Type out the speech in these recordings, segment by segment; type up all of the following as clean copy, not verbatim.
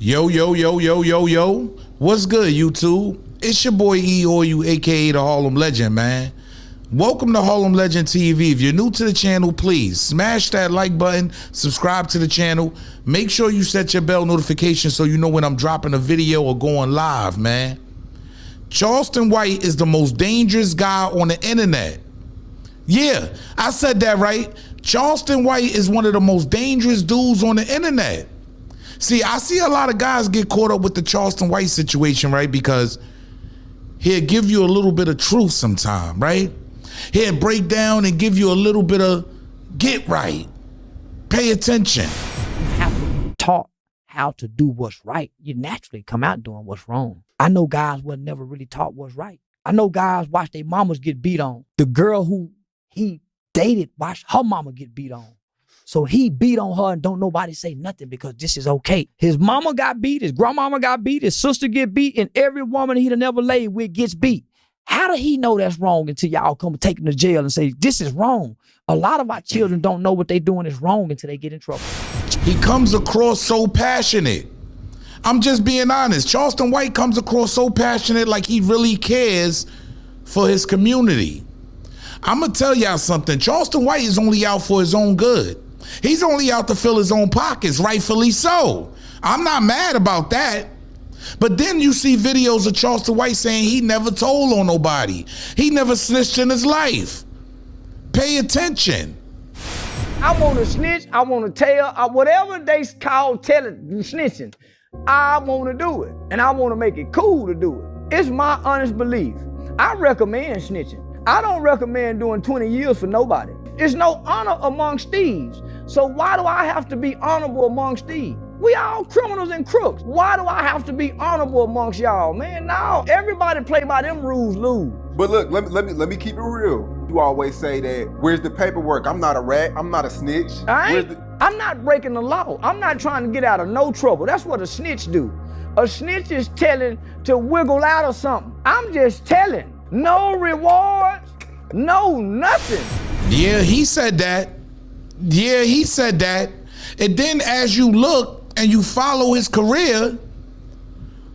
Yo, yo, yo, yo, yo, yo. What's good, YouTube? It's your boy E or you, aka the Harlem Legend, man. Welcome to Harlem Legend TV. If you're new to the channel, please smash that like button, subscribe to the channel. Make sure you set your bell notification so you know when I'm dropping a video or going live, man. Charleston White is the most dangerous guy on the internet. Yeah, I said that right. Charleston White is one of the most dangerous dudes on the internet. See, I see a lot of guys get caught up with the Charleston White situation, right? Because he'll give you a little bit of truth sometime, right? He'll break down and give you a little bit of get right. Pay attention. You have to be taught how to do what's right. You naturally come out doing what's wrong. I know guys were never really taught what's right. I know guys watch their mamas get beat on. The girl who he dated watched her mama get beat on. So he beat on her and don't nobody say nothing because this is okay. His mama got beat, his grandmama got beat, his sister get beat, and every woman he done ever laid with gets beat. How do he know that's wrong until y'all come take him to jail and say, this is wrong? A lot of our children don't know what they doing is wrong until they get in trouble. He comes across so passionate. I'm just being honest. Charleston White comes across so passionate, like he really cares for his community. I'm gonna tell y'all something. Charleston White is only out for his own good. He's only out to fill his own pockets, rightfully so. I'm not mad about that. But then you see videos of Charleston White saying he never told on nobody. He never snitched in his life. Pay attention. I want to snitch, I want to tell, whatever they call telling, snitching, I want to do it. And I want to make it cool to do it. It's my honest belief. I recommend snitching. I don't recommend doing 20 years for nobody. There's no honor amongst thieves. So why do I have to be honorable amongst thieves? We all criminals and crooks. Why do I have to be honorable amongst y'all, man? Now everybody play by them rules lose. But look, let me keep it real. You always say that, where's the paperwork? I'm not a rat, I'm not a snitch. I'm not breaking the law. I'm not trying to get out of no trouble. That's what a snitch do. A snitch is telling to wiggle out of something. I'm just telling. No rewards, no nothing. Yeah, he said that. Yeah, he said that. And then as you look and you follow his career,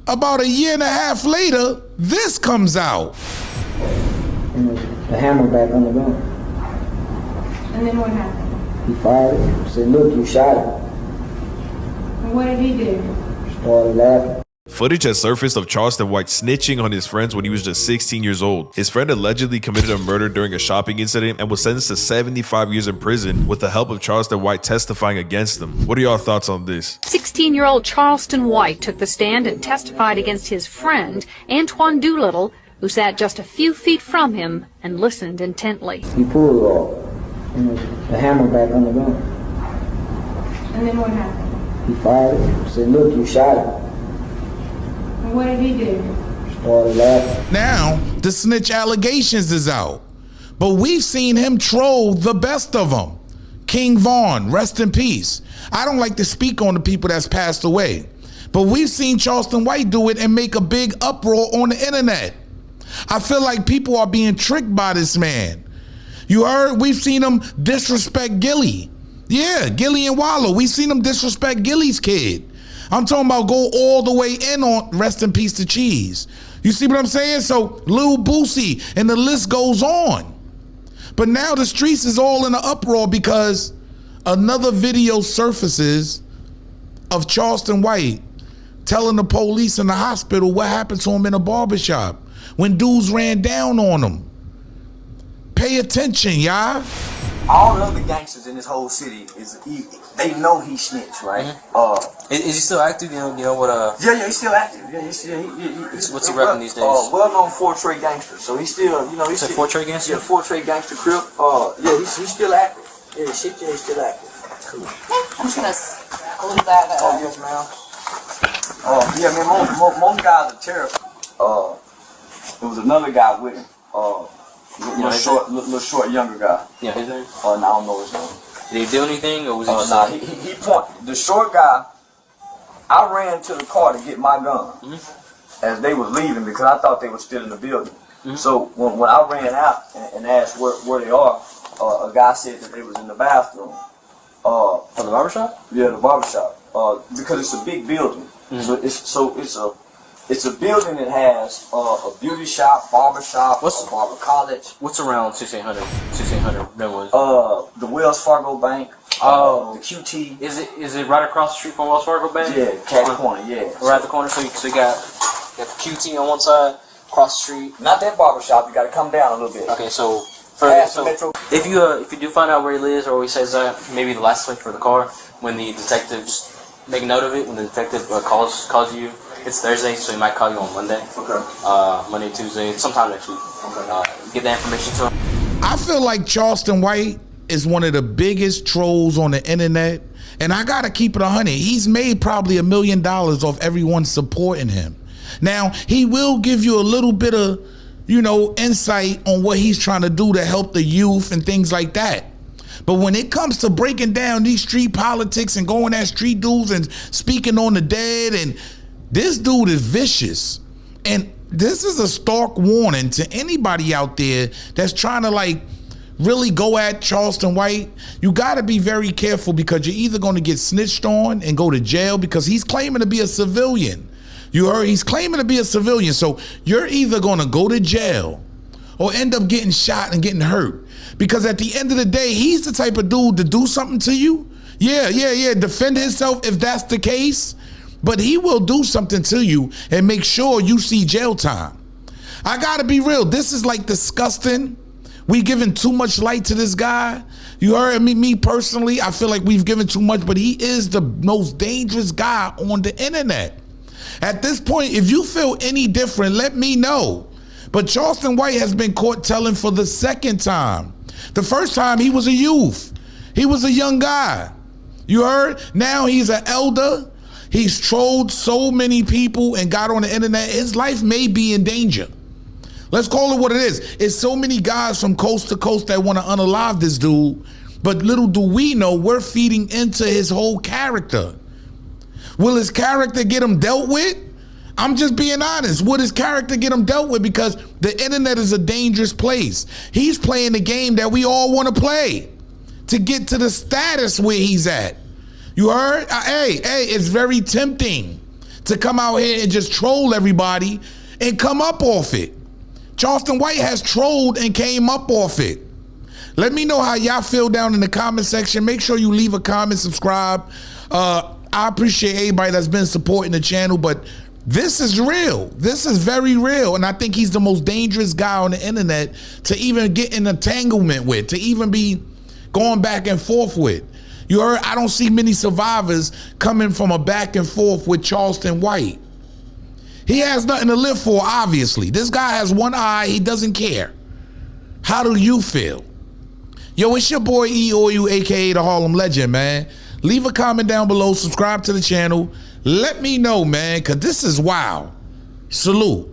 about a year and a half later, this comes out. The hammer back on the gun. And then what happened? He fired it. Said, look, you shot him. And what did he do? Started laughing. Footage has surfaced of Charleston White snitching on his friends when he was just 16 years old. His friend allegedly committed a murder during a shopping incident and was sentenced to 75 years in prison with the help of Charleston White testifying against him. What are y'all thoughts on this? 16-year-old Charleston White took the stand and testified against his friend, Antoine Doolittle, who sat just a few feet from him and listened intently. He pulled off the hammer back on the gun. And then what happened? He fired it. Said, look, you shot him. And what did he do? Started laughing. Now, the snitch allegations is out. But we've seen him troll the best of them. Kingvon, rest in peace. I don't like to speak on the people that's passed away. But we've seen Charleston White do it and make a big uproar on the internet. I feel like people are being tricked by this man. You heard? We've seen him disrespect Gilly. Yeah, Gilly and Wallow. We've seen him disrespect Gilly's kid. I'm talking about go all the way in on rest in peace to Cheese. You see what I'm saying? So Lil Boosie and the list goes on. But now the streets is all in an uproar because another video surfaces of Charleston White telling the police in the hospital what happened to him in a barbershop when dudes ran down on him. Pay attention, y'all. All the other gangsters in this whole city they know he snitched, right? Mm-hmm. Is he still active? You know what? Yeah, he's still active. Yeah, what's he rapping these days? Well-known four-trade gangster. So he's still, he's still four-trade gangster. Yeah, four-trade gangster crip. Yeah, he's still active. Yeah, he's still active. Cool. I'm just gonna leave that. Oh yes, ma'am. Yeah, man. Most guys are terrible. There was another guy with him. Little short, younger guy. Yeah, his name? I don't know his name. Did he do anything, or was he just... Nah, he pointed. The short guy, I ran to the car to get my gun as they was leaving because I thought they were still in the building. So when I ran out and asked where they are, a guy said that they was in the bathroom. For the barbershop? Yeah, the barbershop. Because it's a big building. So it's a building that has a beauty shop, barber shop, a barber college. What's around 1600 Redwoods? The Wells Fargo Bank. The QT. Is it right across the street from Wells Fargo Bank? Yeah, Cat Corner. Yeah, right at the corner. So you got the QT on one side, across the street. Not that barber shop. You got to come down a little bit. Okay, so if you do find out where he lives or he says maybe the license plate for the car, when the detectives make a note of it, when the detective calls you, it's Thursday, so he might call you on Monday. Okay. Monday, Tuesday, sometime next week. Okay. Get that information to him. I feel like Charleston White is one of the biggest trolls on the internet, and I gotta keep it 100. He's made probably $1 million off everyone supporting him. Now, he will give you a little bit of, insight on what he's trying to do to help the youth and things like that. But when it comes to breaking down these street politics and going at street dudes and speaking on the dead, and this dude is vicious. And this is a stark warning to anybody out there that's trying to really go at Charleston White. You gotta be very careful, because you're either gonna get snitched on and go to jail, because he's claiming to be a civilian. You heard, he's claiming to be a civilian. So you're either gonna go to jail or end up getting shot and getting hurt. Because at the end of the day, he's the type of dude to do something to you. Yeah, defend himself if that's the case. But he will do something to you and make sure you see jail time. I gotta be real, this is disgusting. We giving too much light to this guy. You heard me personally, I feel like we've given too much, but he is the most dangerous guy on the internet. At this point, if you feel any different, let me know. But Charleston White has been caught telling for the second time. The first time he was a youth. He was a young guy. You heard? Now he's an elder. He's trolled so many people and got on the internet. His life may be in danger. Let's call it what it is. It's so many guys from coast to coast that want to unalive this dude, but little do we know we're feeding into his whole character. Will his character get him dealt with? I'm just being honest. Will his character get him dealt with? Because the internet is a dangerous place. He's playing the game that we all want to play to get to the status where he's at. You heard? Hey, it's very tempting to come out here and just troll everybody and come up off it. Charleston White has trolled and came up off it. Let me know how y'all feel down in the comment section. Make sure you leave a comment, subscribe. I appreciate everybody that's been supporting the channel, but this is real. This is very real. And I think he's the most dangerous guy on the internet to even get in entanglement with, to even be going back and forth with. You heard? I don't see many survivors coming from a back and forth with Charleston White. He has nothing to live for, obviously. This guy has one eye. He doesn't care. How do you feel? Yo, it's your boy E-O-U, a.k.a. the Harlem Legend, man. Leave a comment down below. Subscribe to the channel. Let me know, man, because this is wild. Salute.